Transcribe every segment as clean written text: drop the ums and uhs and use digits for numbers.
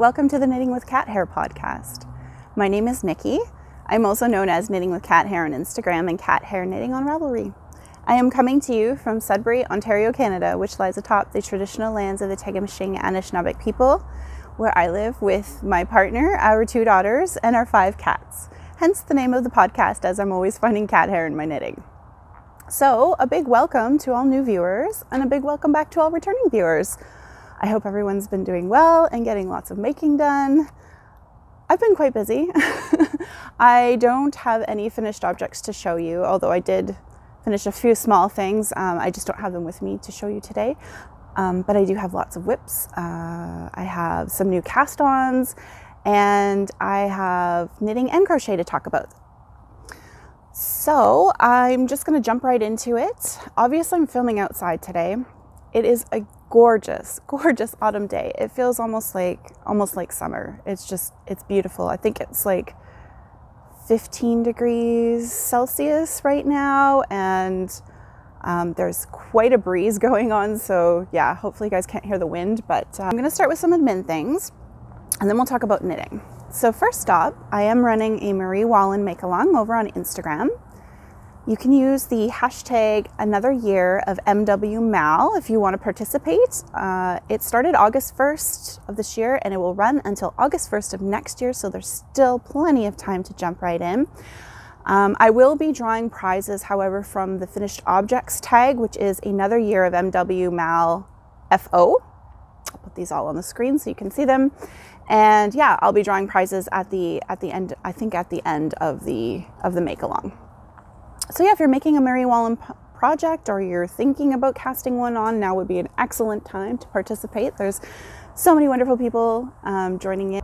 welcome to the Knitting with Cat Hair podcast. My name is Nikki. I'm also known as Knitting with Cat Hair on Instagram and Cat Hair Knitting on Ravelry. I am coming to you from Sudbury, Ontario, Canada, which lies atop the traditional lands of the Tegamiching and Anishinaabe people, where I live with my partner, our 2 daughters, and our 5 cats. Hence the name of the podcast, as I'm always finding cat hair in my knitting. So a big welcome to all new viewers and a big welcome back to all returning viewers. I hope everyone's been doing well and getting lots of making done. I've been quite busy. I don't have any finished objects to show you, although I did finish a few small things. I just don't have them with me to show you today. But I do have lots of whips. I have some new cast-ons, and I have knitting and crochet to talk about. So I'm just going to jump right into it. Obviously, I'm filming outside today. It is a gorgeous, gorgeous autumn day. It feels almost like summer. It's beautiful. I think it's like 15 degrees Celsius right now, and there's quite a breeze going on. So yeah, hopefully you guys can't hear the wind, but I'm going to start with some admin things, and then we'll talk about knitting. So first up, I am running a Marie Wallin make-along over on Instagram. You can use the hashtag another year of MWMAL if you want to participate. It started August 1st of this year and it will run until August 1st of next year, so there's still plenty of time to jump right in. I will be drawing prizes, however, from the finished objects tag, which is another year of MWMAL FO. I'll put these all on the screen so you can see them. And yeah, I'll be drawing prizes at the end, I think at the end of the make-along. So yeah, if you're making a Marie Wallin project or you're thinking about casting one on, now would be an excellent time to participate. There's so many wonderful people joining in.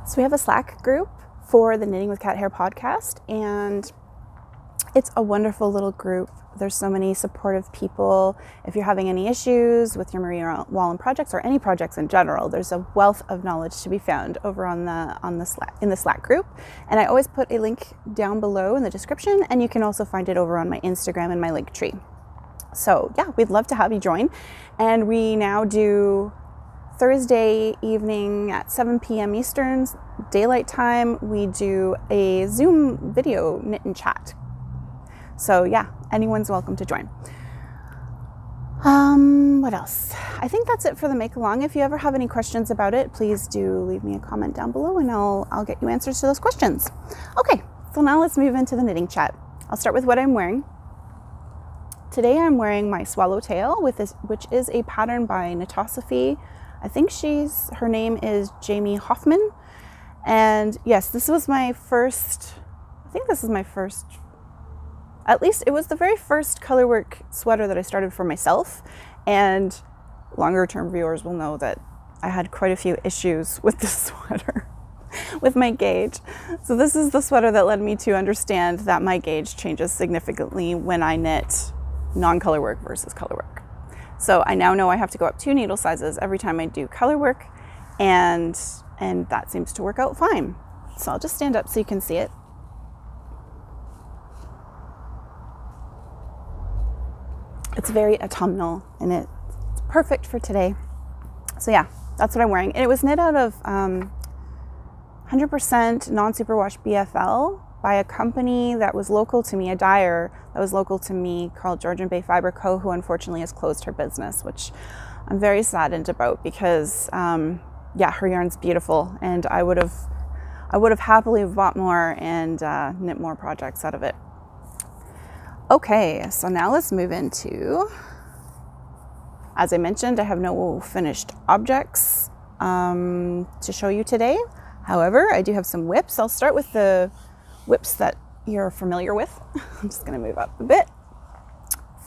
So we have a Slack group for the Knitting with Cat Hair podcast, and it's a wonderful little group. There's so many supportive people. If you're having any issues with your Marie Wallin projects or any projects in general, there's a wealth of knowledge to be found over in the Slack group. And I always put a link down below in the description, and you can also find it over on my Instagram and my link tree. So yeah, we'd love to have you join. And we now do Thursday evening at 7 p.m. Eastern Daylight Time. We do a Zoom video knit and chat. So yeah, anyone's welcome to join. What else? I think that's it for the make-along. If you ever have any questions about it, please do leave me a comment down below and I'll get you answers to those questions. Okay, so now let's move into the knitting chat. I'll start with what I'm wearing. Today I'm wearing my swallowtail, which is a pattern by Sophie. I think her name is Jamie Hoffman. And yes, this was my first, at least it was the very first colorwork sweater that I started for myself, and longer term viewers will know that I had quite a few issues with this sweater, with my gauge. So this is the sweater that led me to understand that my gauge changes significantly when I knit non-colorwork versus colorwork. So I now know I have to go up 2 needle sizes every time I do colorwork, and that seems to work out fine. So I'll just stand up so you can see it. It's very autumnal and it's perfect for today. So yeah, that's what I'm wearing. And it was knit out of 100% non-superwash BFL by a company that was local to me, a dyer that was local to me called Georgian Bay Fiber Co., who unfortunately has closed her business, which I'm very saddened about because yeah, her yarn's beautiful and I would have happily bought more and knit more projects out of it. Okay, so now let's move into, as I mentioned, I have no finished objects to show you today. However, I do have some whips. I'll start with the whips that you're familiar with. I'm just gonna move up a bit.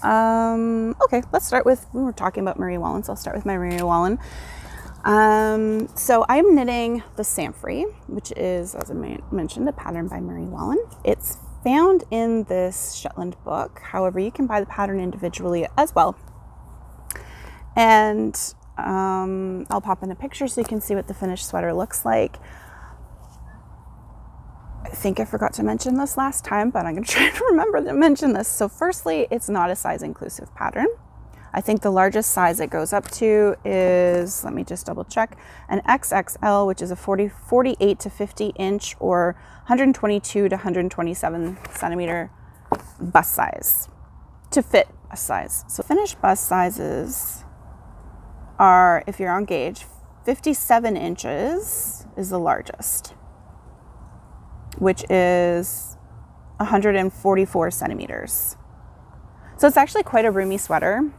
Okay, let's start with, we were talking about Marie Wallin, so I'll start with my Marie Wallin. So I'm knitting the Samphrey, which is, as I mentioned, a pattern by Marie Wallin. It's found in this Shetland book. However, you can buy the pattern individually as well. And I'll pop in a picture so you can see what the finished sweater looks like. I think I forgot to mention this last time, but I'm going to try to remember to mention this. So firstly, it's not a size inclusive pattern. I think the largest size it goes up to is, let me just double check, an XXL, which is a 48 to 50 inch or 122 to 127 centimeter bust size to fit a size. So finished bust sizes are, if you're on gauge, 57 inches is the largest, which is 144 centimeters. So it's actually quite a roomy sweater.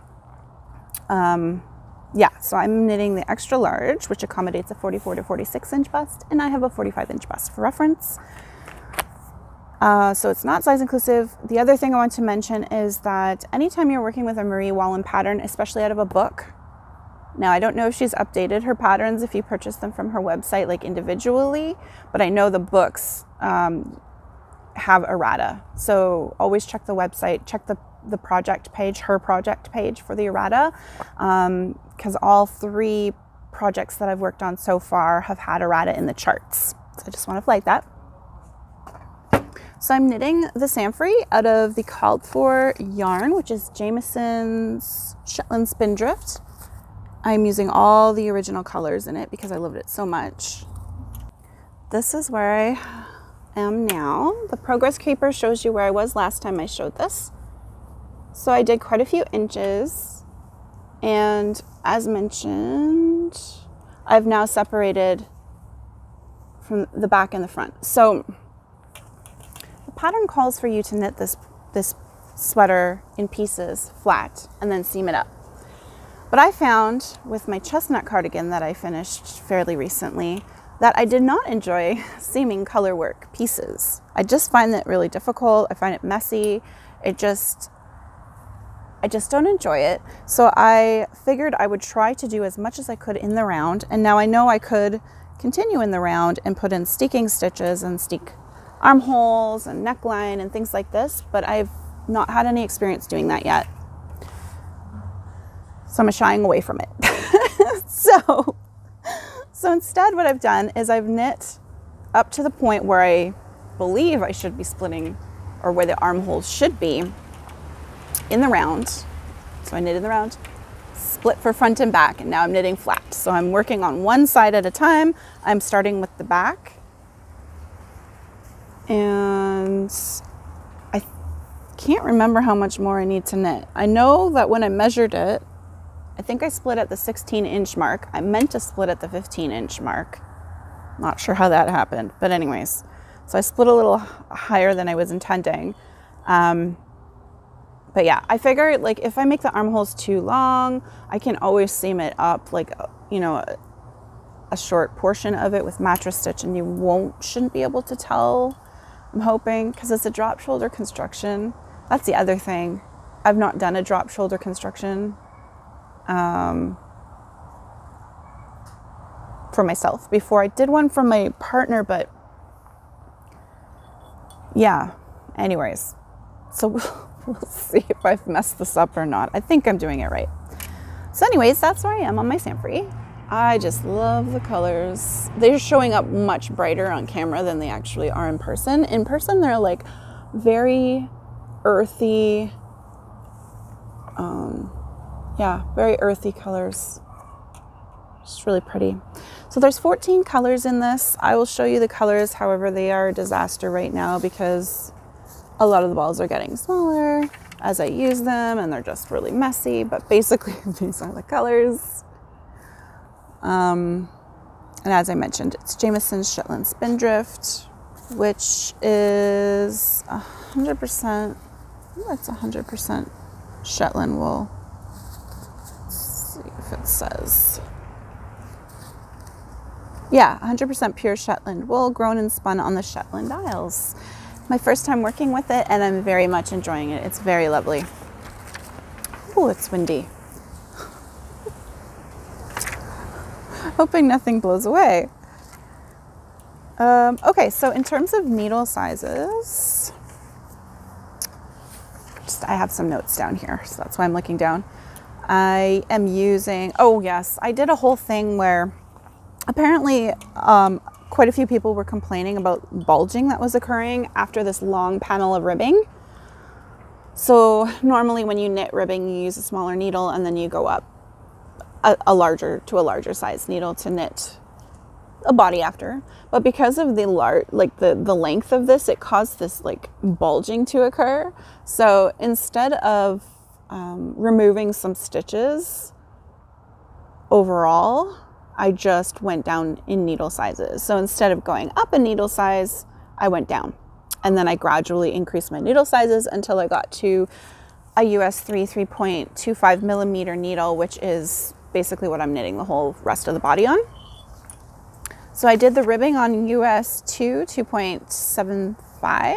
Yeah, so I'm knitting the extra large, which accommodates a 44 to 46 inch bust, and I have a 45 inch bust for reference. So it's not size inclusive. The other thing I want to mention is that anytime you're working with a Marie Wallin pattern, especially out of a book, now I don't know if she's updated her patterns if you purchase them from her website like individually, but I know the books have errata. So always check the website, check the project page, her project page for the errata, because all 3 projects that I've worked on so far have had errata in the charts. So I just want to flag that. So I'm knitting the Samphrey out of the called for yarn, which is Jamieson's Shetland Spindrift. I'm using all the original colors in it because I loved it so much. This is where I am now. The progress creeper shows you where I was last time I showed this. So I did quite a few inches, and as mentioned, I've now separated from the back and the front. So the pattern calls for you to knit this sweater in pieces flat and then seam it up. But I found with my chestnut cardigan that I finished fairly recently that I did not enjoy seaming color work pieces. I just find that really difficult. I find it messy. I just don't enjoy it. So I figured I would try to do as much as I could in the round. And now I know I could continue in the round and put in steeking stitches and steek armholes and neckline and things like this, but I've not had any experience doing that yet. So I'm shying away from it. So instead what I've done is I've knit up to the point where I believe I should be splitting, or where the armholes should be in the round. So I knit in the round, split for front and back, and now I'm knitting flat. So I'm working on one side at a time. I'm starting with the back. And I can't remember how much more I need to knit. I know that when I measured it, I think I split at the 16-inch mark. I meant to split at the 15-inch mark. Not sure how that happened, but anyways. So I split a little higher than I was intending. But yeah, I figured like if I make the armholes too long, I can always seam it up like, you know, a short portion of it with mattress stitch, and you shouldn't be able to tell, I'm hoping, because it's a drop shoulder construction. That's the other thing. I've not done a drop shoulder construction for myself before. I did one for my partner, but yeah, anyways, so we'll see if I've messed this up or not. I think I'm doing it right. So anyways, that's where I am on my Samphrey. I just love the colors. They're showing up much brighter on camera than they actually are in person. In person, they're like very earthy, yeah, very earthy colors. Just really pretty. So there's 14 colors in this. I will show you the colors. However, they are a disaster right now because a lot of the balls are getting smaller as I use them, and they're just really messy. But basically, these are the colors. And as I mentioned, it's Jamieson's Shetland Spindrift, which is 100%, that's 100% Shetland wool. Let's see if it says. Yeah, 100% pure Shetland wool, grown and spun on the Shetland Isles. My first time working with it, and I'm very much enjoying it. It's very lovely. Oh, it's windy. Hoping nothing blows away. Okay, so in terms of needle sizes, I have some notes down here, so that's why I'm looking down. I am using, oh yes, I did a whole thing where apparently quite a few people were complaining about bulging that was occurring after this long panel of ribbing. So normally when you knit ribbing, you use a smaller needle and then you go up a larger size needle to knit a body after. But because of the the length of this, it caused this like bulging to occur. So instead of removing some stitches overall, I just went down in needle sizes. So instead of going up a needle size, I went down. And then I gradually increased my needle sizes until I got to a US 3.25 millimeter needle, which is basically what I'm knitting the whole rest of the body on. So I did the ribbing on US 2.75.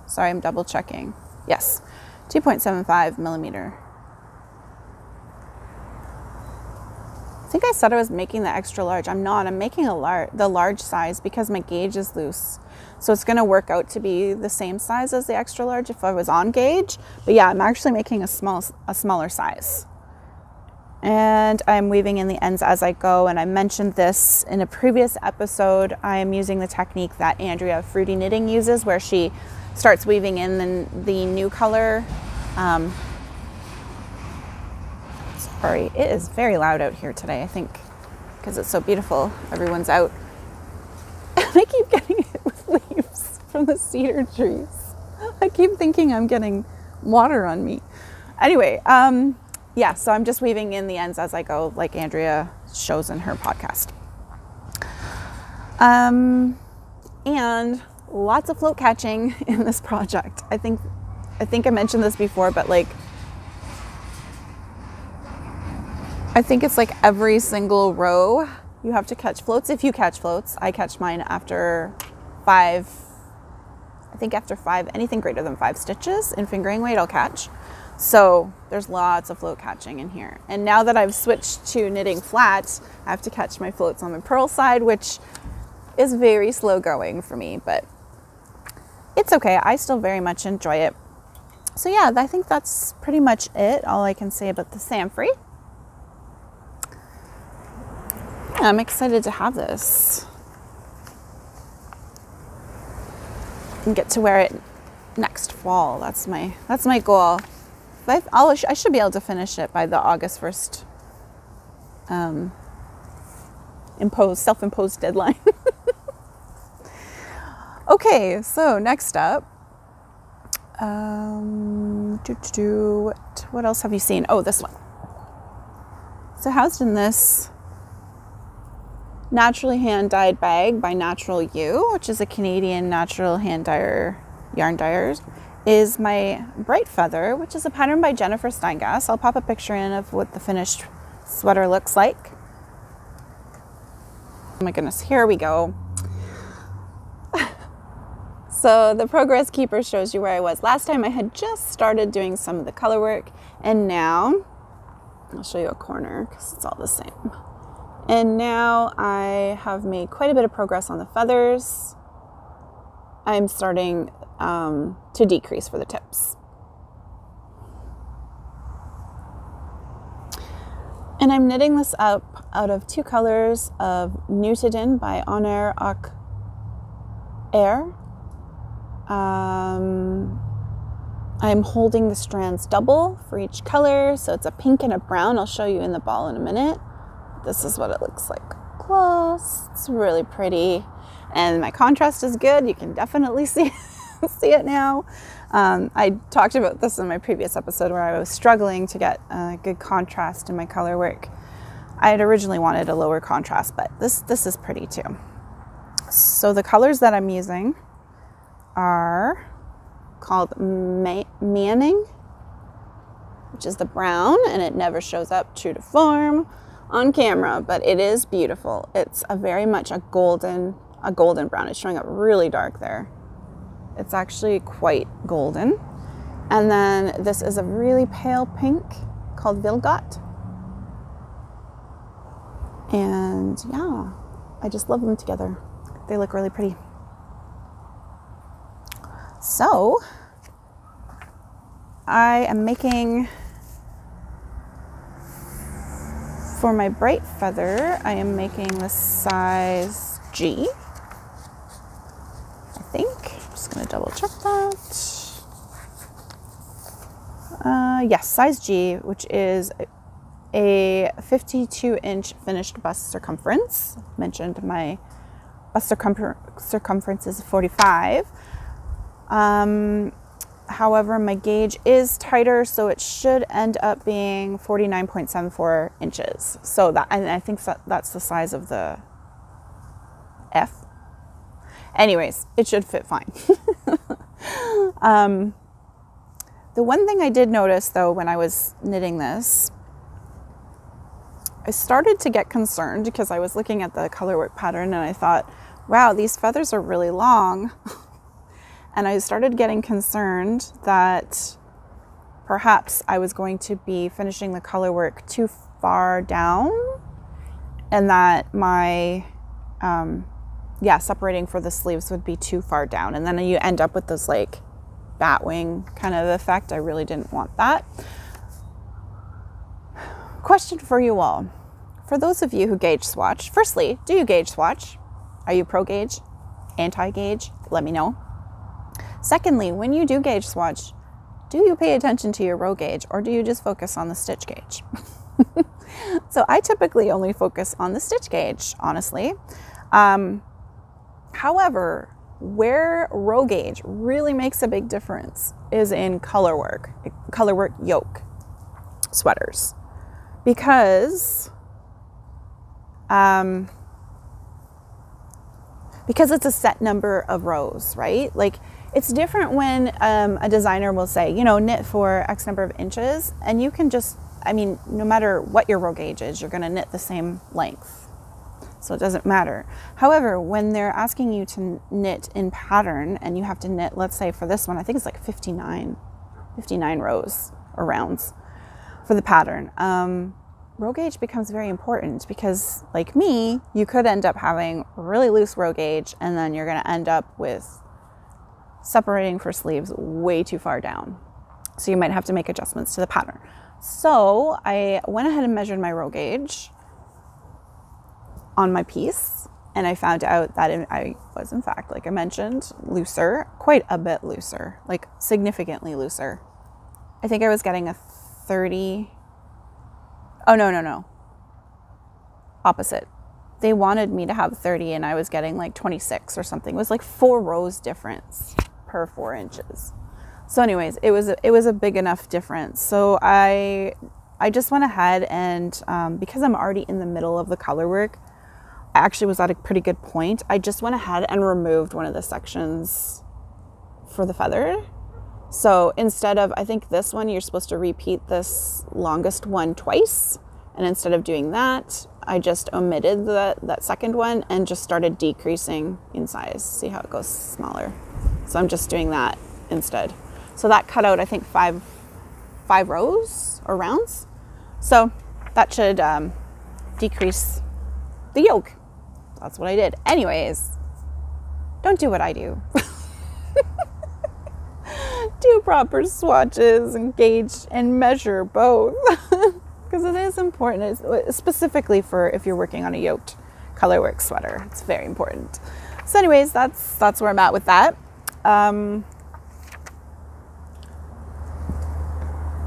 Sorry, I'm double checking. Yes, 2.75 millimeter. I think I said I was making the extra large. I'm not. I'm making the large size because my gauge is loose. So it's going to work out to be the same size as the extra large if I was on gauge. But yeah, I'm actually making a smaller size. And I'm weaving in the ends as I go. And I mentioned this in a previous episode. I am using the technique that Andrea Fruity Knitting uses, where she starts weaving in the new color. Sorry, it is very loud out here today, I think, because it's so beautiful. Everyone's out. And I keep getting hit with leaves from the cedar trees. I keep thinking I'm getting water on me. Anyway, yeah, so I'm just weaving in the ends as I go, like Andrea shows in her podcast. And lots of float catching in this project. I think I mentioned this before, but like, I think it's like every single row you have to catch floats. If you catch floats, I catch mine after 5, I think after 5, anything greater than 5 stitches in fingering weight, I'll catch. So there's lots of float catching in here. And now that I've switched to knitting flat, I have to catch my floats on the purl side, which is very slow going for me, but it's okay. I still very much enjoy it. So yeah, I think that's pretty much it. All I can say about the Samphrey. Yeah, I'm excited to have this and get to wear it next fall. That's my goal. I should be able to finish it by the August 1st self-imposed deadline. Okay, so next up, what else have you seen? Oh, this one. So housed in this naturally hand-dyed bag by Natural You, which is a Canadian natural hand dyer yarn dyers, is my Brightfeather, which is a pattern by Jennifer Steingass. I'll pop a picture in of what the finished sweater looks like. Oh my goodness, here we go. So the Progress Keeper shows you where I was. Last time I had just started doing some of the color work, and now, I'll show you a corner because it's all the same. And now I have made quite a bit of progress on the feathers. I'm starting to decrease for the tips. And I'm knitting this up out of 2 colors of Nutidin by Honor Ak Air. I'm holding the strands double for each color, so it's a pink and a brown. I'll show you in the ball in a minute. This is what it looks like close. It's really pretty, and my contrast is good. You can definitely see it now. I talked about this in my previous episode where I was struggling to get a good contrast in my color work. I had originally wanted a lower contrast, but this is pretty too. So the colors that I'm using are called Manning, which is the brown, and it never shows up true to form on camera, but it is beautiful. It's very much a golden brown. It's showing up really dark there. It's actually quite golden. And then this is a really pale pink called Vilgot. And yeah, I just love them together. They look really pretty. So I am making, for my Brightfeather, I am making the size G, I think. I'm just going to double check that. yes, size G, which is a 52-inch finished bust circumference. Mentioned my bust circumference is 45. However, my gauge is tighter, so it should end up being 49.74 inches. So that, and I think that's the size of the F. Anyways, it should fit fine. The one thing I did notice though when I was knitting this, I started to get concerned because I was looking at the colorwork pattern and I thought, wow, these feathers are really long. And I started getting concerned that perhaps I was going to be finishing the colorwork too far down and that my, separating for the sleeves would be too far down. And then you end up with this like bat wing kind of effect. I really didn't want that. Question for you all. For those of you who gauge swatch, firstly, do you gauge swatch? Are you pro gauge? Anti gauge? Let me know. Secondly, when you do gauge swatch, do you pay attention to your row gauge or do you just focus on the stitch gauge? So I typically only focus on the stitch gauge, honestly. However, where row gauge really makes a big difference is in colorwork yoke sweaters, because it's a set number of rows, right? Like it's different when a designer will say, you know, knit for X number of inches, and you can just, I mean, no matter what your row gauge is, you're going to knit the same length. So it doesn't matter. However, when they're asking you to knit in pattern and you have to knit, let's say for this one, I think it's like 59 rows or rounds for the pattern. Row gauge becomes very important because like me, you could end up having really loose row gauge and then you're going to end up with separating for sleeves way too far down. So you might have to make adjustments to the pattern. So I went ahead and measured my row gauge on my piece and I found out that I was in fact, like I mentioned, looser, quite a bit looser, like significantly looser. I think I was getting a 30. Oh, no. Opposite. They wanted me to have 30 and I was getting like 26 or something. It was like 4 rows difference per 4 inches. So anyways, it was a big enough difference. So I just went ahead and because I'm already in the middle of the color work, I actually was at a pretty good point. I just went ahead and removed one of the sections for the feather. So instead of, I think this one, you're supposed to repeat this longest one twice. And instead of doing that, I just omitted that second one and just started decreasing in size. See how it goes smaller. So I'm just doing that instead. So that cut out, I think, five rows or rounds. So that should decrease the yoke. That's what I did. Anyways, don't do what I do. Do proper swatches and gauge and measure both because it is important. It's specifically for if you're working on a yoked colorwork sweater. It's very important. So anyways, that's where I'm at with that.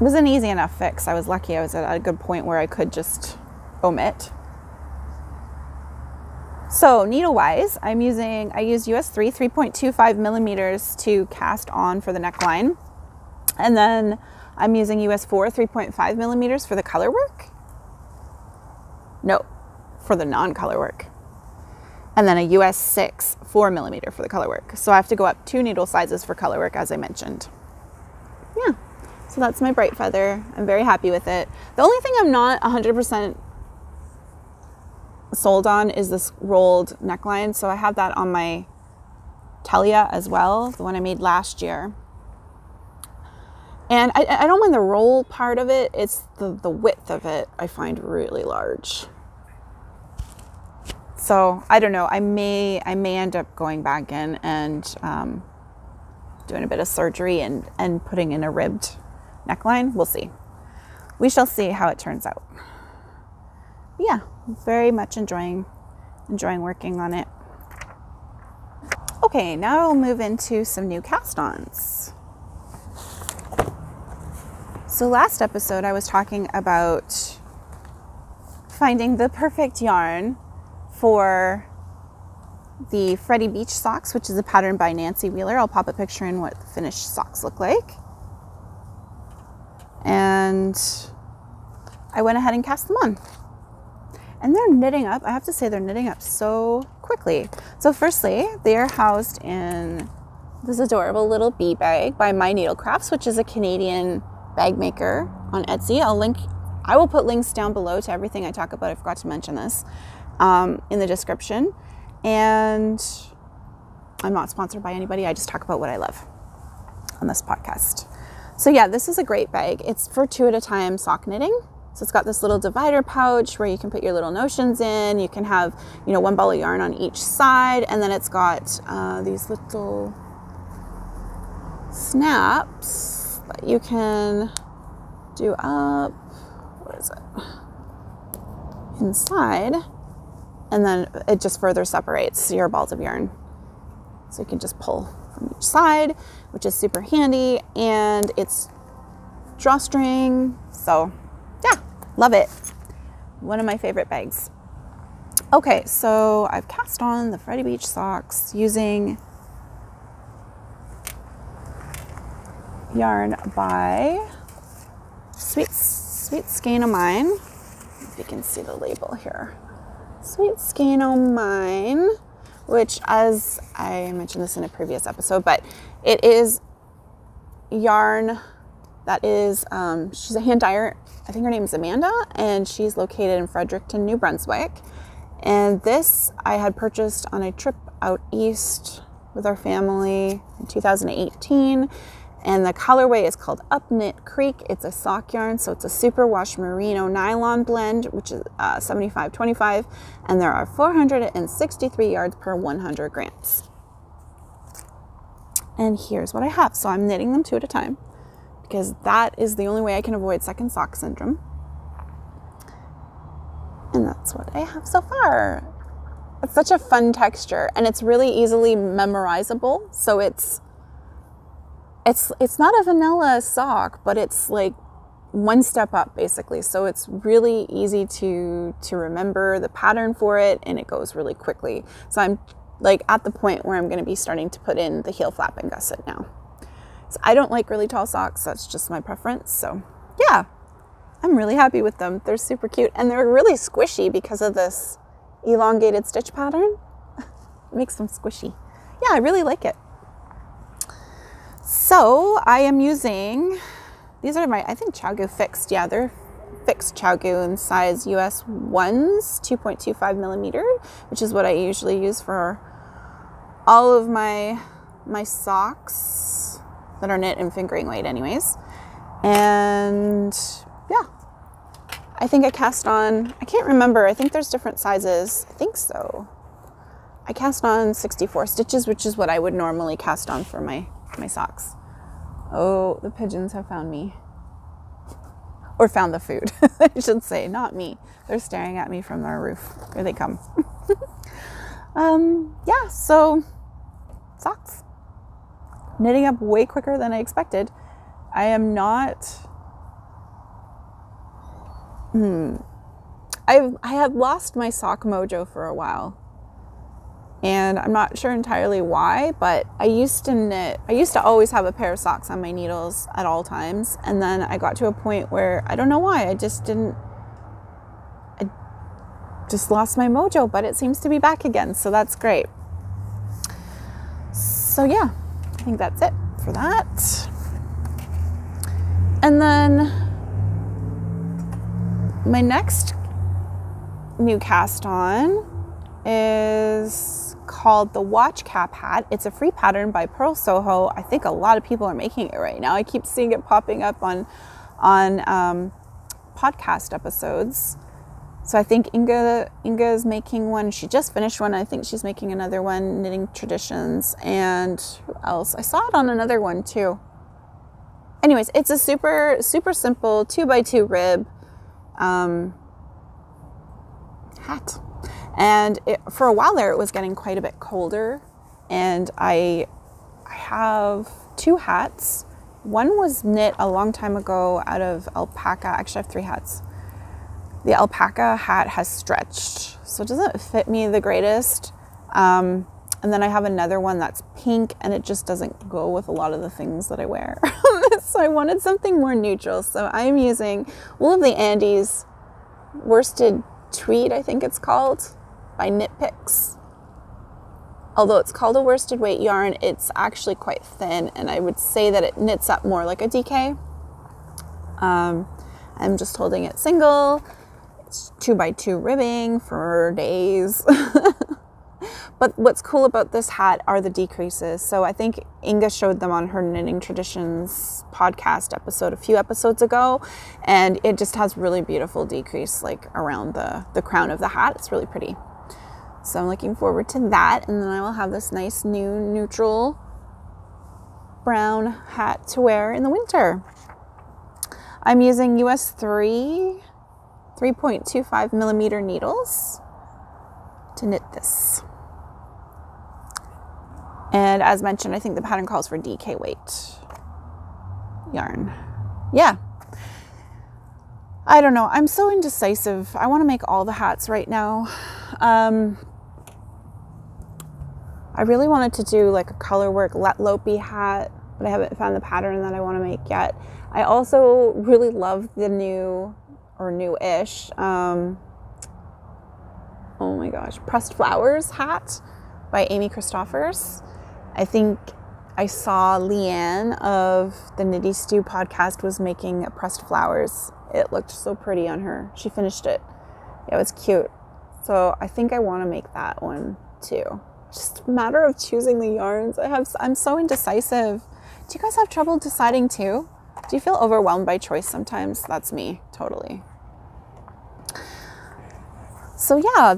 It was an easy enough fix. I was lucky. I was at a good point where I could just omit. So needle-wise, I used US 3.25 millimeters to cast on for the neckline. And then I'm using US 4, 3.5 millimeters for the color work. No, for the non-color work. And then a US 6, 4 millimeter for the color work. So I have to go up 2 needle sizes for color work, as I mentioned. Yeah, so that's my Brightfeather. I'm very happy with it. The only thing I'm not 100% sold on is this rolled neckline. So I have that on my Talia as well, the one I made last year. And I don't mind the roll part of it. It's the width of it I find really large. So I don't know. I may end up going back in and doing a bit of surgery and putting in a ribbed neckline. We'll see. We shall see how it turns out. But yeah, very much enjoying working on it. Okay, now we'll move into some new cast-ons. So last episode I was talking about finding the perfect yarn for the Freddy Beach socks, which is a pattern by Nancy Wheeler. I'll pop a picture in what the finished socks look like. And I went ahead and cast them on. And they're knitting up. I have to say they're knitting up so quickly. So firstly, they are housed in this adorable little bee bag by My Needlecrafts, which is a Canadian bag maker on Etsy. I will put links down below to everything I talk about. I forgot to mention this in the description. And I'm not sponsored by anybody. I just talk about what I love on this podcast. So yeah, this is a great bag. It's for 2 at a time sock knitting. So it's got this little divider pouch where you can put your little notions in. You can have, 1 ball of yarn on each side. And then it's got these little snaps that you can do up, where is it? Inside. And then it just further separates your balls of yarn. So you can just pull from each side, which is super handy. And it's drawstring. So yeah, love it. One of my favorite bags. Okay, so I've cast on the Freddy Beach socks using yarn by Sweet Skein of Mine. If you can see the label here. Sweet Skein of Mine, which, as I mentioned this in a previous episode, but it is yarn that is, she's a hand dyer. I think her name is Amanda, and she's located in Fredericton, New Brunswick. And this I had purchased on a trip out east with our family in 2018. And the colorway is called Up Knit Creek. It's a sock yarn, so it's a superwash merino nylon blend, which is 75-25, and there are 463 yards per 100 grams. And here's what I have. So I'm knitting them 2 at a time because that is the only way I can avoid second sock syndrome. And that's what I have so far. It's such a fun texture, and it's really easily memorizable. So it's not a vanilla sock, but it's like 1 step up basically. So it's really easy to remember the pattern for it, and it goes really quickly. So I'm like at the point where I'm going to be starting to put in the heel flap and gusset now. So I don't like really tall socks. That's just my preference. So yeah, I'm really happy with them. They're super cute, and they're really squishy because of this elongated stitch pattern. It makes them squishy. Yeah, I really like it. So I am using, these are my, I think Chowgu fixed. Yeah, they're fixed Chowgu in size US 1s, 2.25 millimeter, which is what I usually use for all of my socks that are knit and fingering weight anyways. And yeah, I think I cast on, I can't remember, I think there's different sizes. I think so. I cast on 64 stitches, which is what I would normally cast on for my socks. Oh, the pigeons have found me. Or found the food, I should say, not me. They're staring at me from their roof. Here they come. Yeah, so socks. Knitting up way quicker than I expected. I am not... I had lost my sock mojo for a while. And I'm not sure entirely why, but I used to always have a pair of socks on my needles at all times. And then I got to a point where, I don't know why, I just lost my mojo, but it seems to be back again. So that's great. So yeah, I think that's it for that. And then my next new cast on is called the Watch Cap Hat. It's a free pattern by Purl Soho. I think a lot of people are making it right now. I keep seeing it popping up on podcast episodes. So I think Inga is making one. She just finished one. I think she's making another one, Knitting Traditions. And who else? I saw it on another one too. Anyways, it's a super simple 2x2 rib hat. And for a while there, it was getting quite a bit colder. And I have 2 hats One was knit a long time ago out of alpaca. Actually, I have 3 hats. The alpaca hat has stretched, so it doesn't fit me the greatest. And then I have another one that's pink, and it just doesn't go with a lot of the things that I wear. So I wanted something more neutral. So I am using Wool of the Andes worsted tweed, I think it's called, by Knit Picks. Although it's called a worsted weight yarn, it's actually quite thin, and I would say that it knits up more like a DK. I'm just holding it single. It's 2x2 ribbing for days. But what's cool about this hat are the decreases. So I think Inga showed them on her Knitting Traditions podcast episode a few episodes ago, and it just has really beautiful decrease like around the crown of the hat. It's really pretty. So I'm looking forward to that, and then I will have this nice new neutral brown hat to wear in the winter. I'm using US 3.25 millimeter needles to knit this. And as mentioned, I think the pattern calls for DK weight yarn. Yeah. I don't know. I'm so indecisive. I want to make all the hats right now. I really wanted to do like a colorwork Let Lopey hat, but I haven't found the pattern that I want to make yet. I also really love the new, or new-ish, oh my gosh, Pressed Flowers hat by Amy Christoffers. I think I saw Leanne of the Knitty Stew podcast was making Pressed Flowers. It looked so pretty on her. She finished it. It was cute. So I think I want to make that one too. Just a matter of choosing the yarns. I'm so indecisive. Do you guys have trouble deciding too? Do you feel overwhelmed by choice sometimes? That's me, totally. So yeah,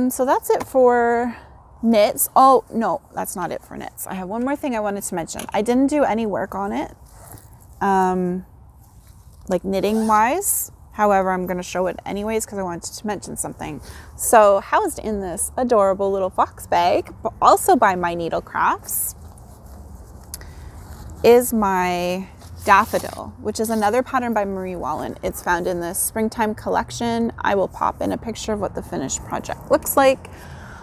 so that's it for knits. Oh no, that's not it for knits. I have one more thing I wanted to mention. I didn't do any work on it, like knitting wise. However, I'm going to show it anyways because I wanted to mention something. So housed in this adorable little fox bag, but also by My Needle Crafts, is my Daffodil, which is another pattern by Marie Wallin. It's found in the springtime collection. I will pop in a picture of what the finished project looks like.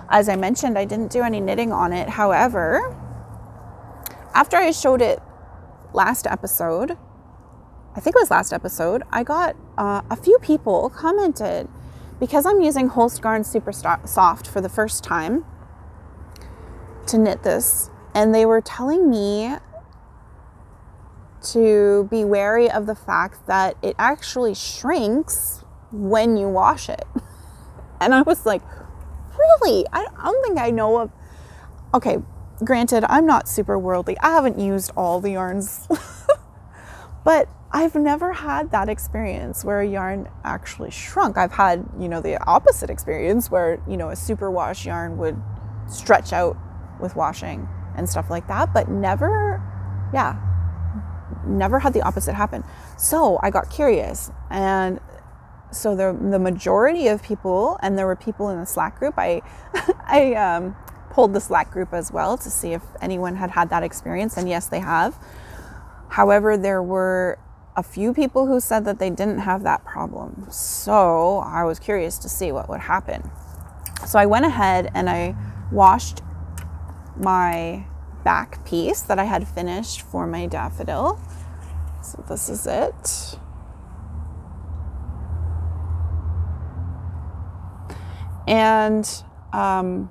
As I mentioned, I didn't do any knitting on it. However, after I showed it last episode, I think it was last episode, I got a few people commented because I'm using Holst Garn Super Soft for the first time to knit this, and they were telling me to be wary of the fact that it actually shrinks when you wash it. And I was like, really? I don't think I know of... Okay, granted, I'm not super worldly. I haven't used all the yarns. But I've never had that experience where a yarn actually shrunk. I've had, the opposite experience where, a super wash yarn would stretch out with washing and stuff like that, but never had the opposite happen. So I got curious, and so the majority of people, and there were people in the Slack group, I pulled the Slack group as well to see if anyone had that experience, and yes, they have. However, there were a few people who said that they didn't have that problem. So I was curious to see what would happen. So I went ahead and I washed my back piece that I had finished for my Daffodil. So this is it. And I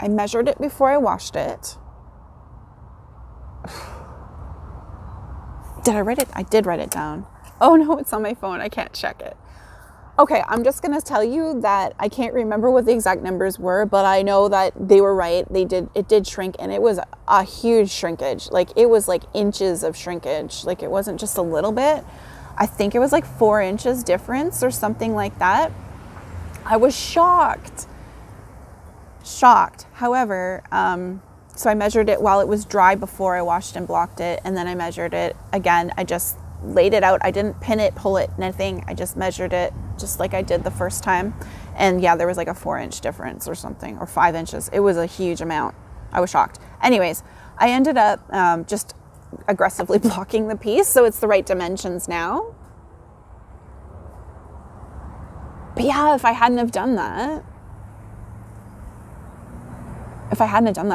measured it before I washed it. Did I write it? I did write it down. Oh no, it's on my phone. I can't check it. Okay, I'm just gonna tell you that I can't remember what the exact numbers were, but I know that they were right. It did shrink, and it was a huge shrinkage. Like, it was like inches of shrinkage. Like, it wasn't just a little bit. I think it was like 4 inches difference or something like that. I was shocked. However, so I measured it while it was dry before I washed and blocked it, and then I measured it again. I just laid it out. I didn't pin it, pull it, anything. I just measured it just like I did the first time. And yeah, there was like a 4-inch difference or something, or 5 inches. It was a huge amount. I was shocked. Anyways, I ended up just aggressively blocking the piece, so it's the right dimensions now. But yeah, if I hadn't have done that,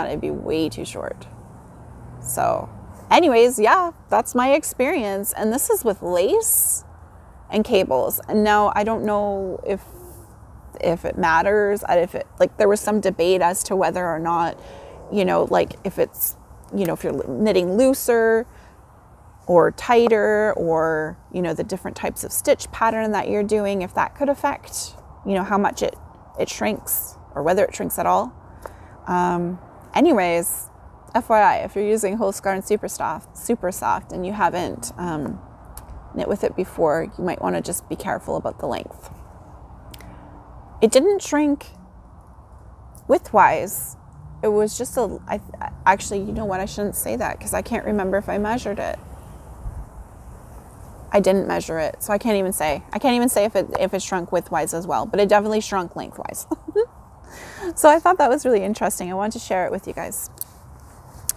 it'd be way too short. So anyways, yeah, that's my experience. And this is with lace and cables. And now I don't know if it matters, if it, like, there was some debate as to whether or not, you know, like if it's, you know, if you're knitting looser or tighter, or, you know, the different types of stitch pattern that you're doing, if that could affect, you know, how much it shrinks, or whether it shrinks at all. Anyways, FYI, if you're using Hexie Super Soft and you haven't knit with it before, you might want to just be careful about the length. It didn't shrink widthwise. It was just actually, you know what, I shouldn't say that because I can't remember if I measured it. I didn't measure it, so I can't even say if it shrunk widthwise as well, but it definitely shrunk lengthwise. So I thought that was really interesting. I wanted to share it with you guys.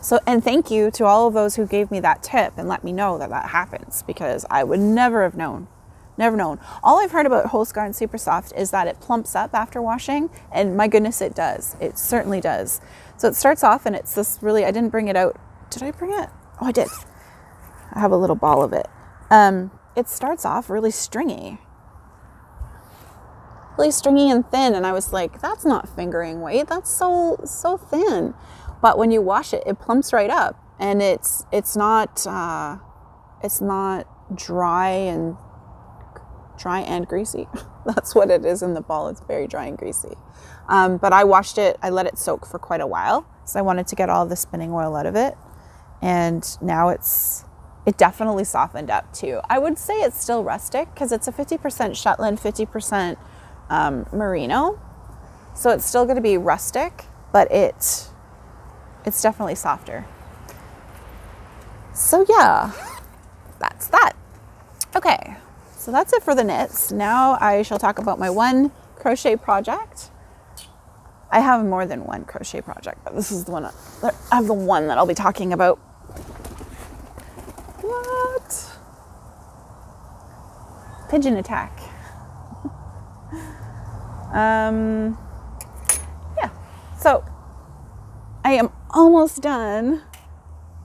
So, and thank you to all of those who gave me that tip and let me know that that happens, because I would never have known. Never known. All I've heard about Hexie Super Soft is that it plumps up after washing, and my goodness, it does. It certainly does. So it starts off, and it's this really, I didn't bring it out. Did I bring it? Oh, I did. I have a little ball of it. It starts off really stringy and thin, and I was like, that's not fingering weight. That's so thin. But when you wash it, it plumps right up, and it's not dry and greasy. That's what it is in the ball. It's very dry and greasy. But I washed it. I let it soak for quite a while, so I wanted to get all the spinning oil out of it. And now it definitely softened up too. I would say it's still rustic because it's a 50% Shetland, 50% merino. So it's still going to be rustic, but it's definitely softer. So yeah, that's that. Okay, so that's it for the knits. Now I shall talk about my one crochet project. I have more than one crochet project, but this is the one I have, the one that I'll be talking about. What? Pigeon attack. Yeah, so I am almost done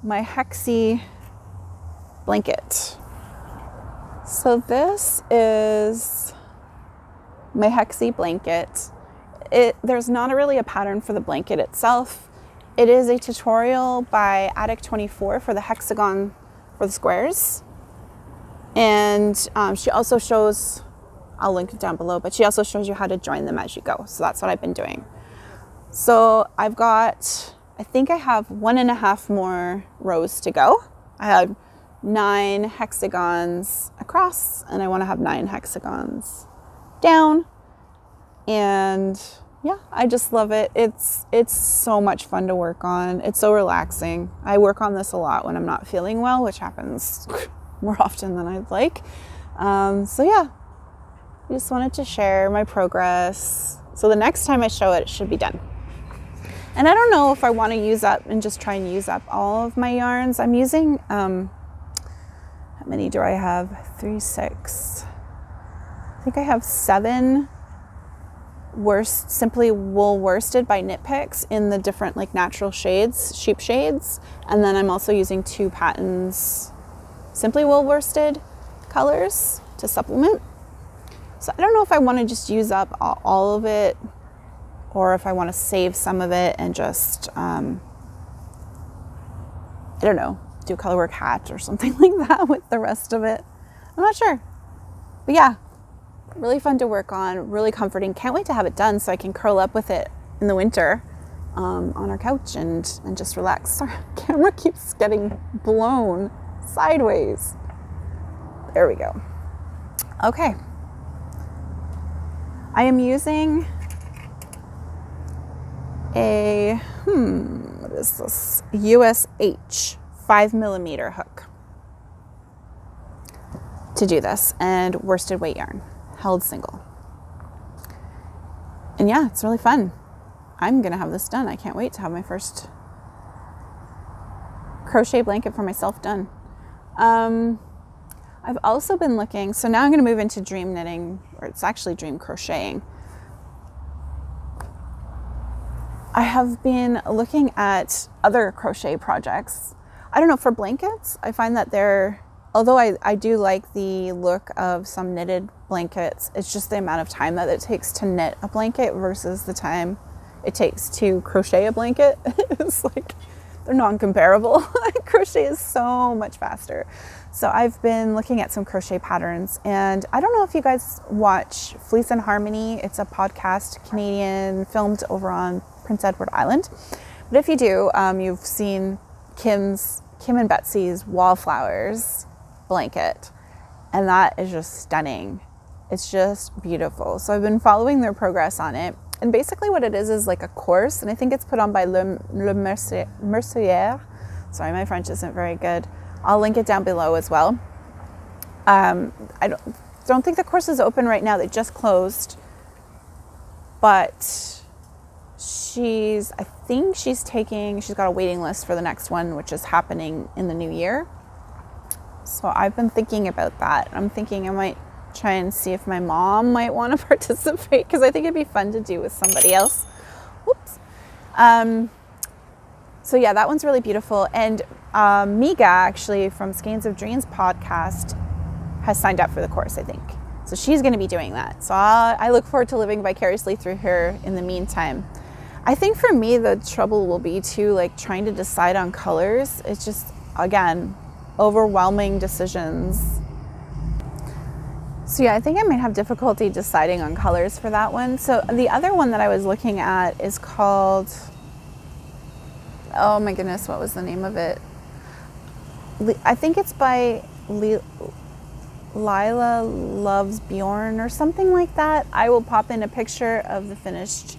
my Hexie blanket. So this is my Hexie blanket. There's not really a pattern for the blanket itself. It is a tutorial by Addict24 for the hexagon for the squares. And she also shows, I'll link it down below, but she also shows you how to join them as you go. So that's what I've been doing. So I've got, I think I have 1.5 more rows to go. I had 9 hexagons across, and I want to have 9 hexagons down. And yeah, I just love it. It's so much fun to work on. It's so relaxing. I work on this a lot when I'm not feeling well, which happens more often than I'd like. So yeah, I just wanted to share my progress. So the next time I show it, it should be done. And I don't know if I want to use up and just try and use up all of my yarns. I'm using, how many do I have? 3, 6. I think I have 7 simply wool worsted by Knit Picks in the different like natural shades, sheep shades. And then I'm also using 2 Patons simply wool worsted colors to supplement. So I don't know if I want to just use up all of it, or if I want to save some of it and just, I don't know, do a colorwork hat or something like that with the rest of it. I'm not sure. But yeah, really fun to work on, really comforting. Can't wait to have it done so I can curl up with it in the winter on our couch and just relax. Sorry, camera keeps getting blown sideways. There we go. Okay. I am using a, what is this? USH 5mm hook to do this, and worsted weight yarn, held single. And yeah, it's really fun. I'm gonna have this done. I can't wait to have my first crochet blanket for myself done. I've also been looking, so now I'm going to move into dream knitting, or it's actually dream crocheting. I have been looking at other crochet projects. I don't know, for blankets, I find that although I do like the look of some knitted blankets, it's just the amount of time that it takes to knit a blanket versus the time it takes to crochet a blanket. It's like, they're non-comparable. Crochet is so much faster. So I've been looking at some crochet patterns, and I don't know if you guys watch Fleece and Harmony. It's a podcast, Canadian, filmed over on Prince Edward Island. But if you do, you've seen Kim and Betsy's Wallflowers blanket, and that is just stunning. It's just beautiful. So I've been following their progress on it. And basically what it is like a course, and I think it's put on by Mercerie. Sorry, my French isn't very good. I'll link it down below as well. I don't think the course is open right now. They just closed. But I think she's got a waiting list for the next one, which is happening in the new year. So I've been thinking about that. I'm thinking I might try and see if my mom might want to participate, because I think it'd be fun to do with somebody else. Whoops. So yeah, that one's really beautiful. And Miga, actually, from Skeins of Dreams podcast, has signed up for the course, I think. So she's going to be doing that. So I look forward to living vicariously through her in the meantime. I think for me, the trouble will be too, like, trying to decide on colors. It's just, again, overwhelming decisions. So yeah, I think I might have difficulty deciding on colors for that one. So the other one that I was looking at is called, oh my goodness, what was the name of it? I think it's by Lilla Loves Bjorn or something like that. I will pop in a picture of the finished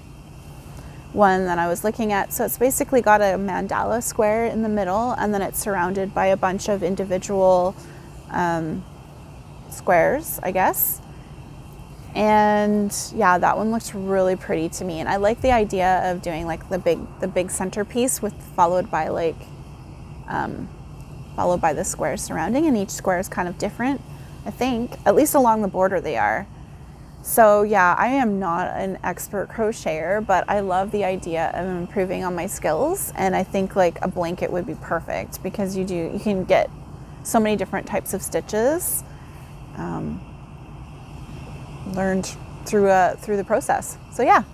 one that I was looking at. So it's basically got a mandala square in the middle, and then it's surrounded by a bunch of individual squares, I guess. And yeah, that one looks really pretty to me, and I like the idea of doing like the big centerpiece followed by the squares surrounding, and each square is kind of different, I think, at least along the border they are. So yeah, I am not an expert crocheter, but I love the idea of improving on my skills, and I think like a blanket would be perfect, because you can get so many different types of stitches learned through the process. So yeah,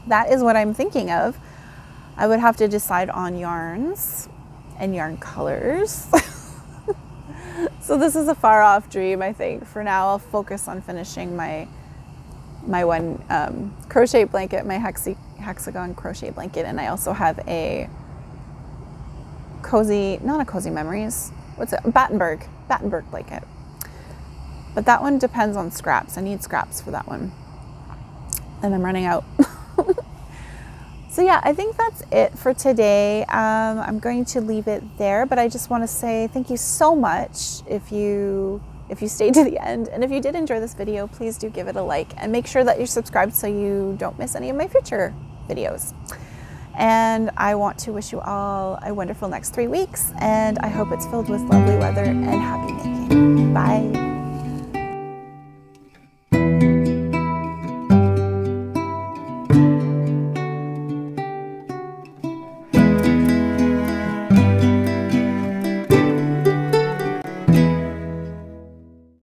that is what I'm thinking of. I would have to decide on yarns and yarn colors. So this is a far off dream, I think. For now, I'll focus on finishing my one crochet blanket, my hexagon crochet blanket, and I also have a not a cozy memories, what's it, Battenberg blanket. But that one depends on scraps. I need scraps for that one, and I'm running out. So yeah, I think that's it for today. I'm going to leave it there, but I just want to say thank you so much if you stayed to the end. And if you did enjoy this video, please do give it a like, and make sure that you're subscribed so you don't miss any of my future videos. And I want to wish you all a wonderful next 3 weeks, and I hope it's filled with lovely weather and happy making. Bye.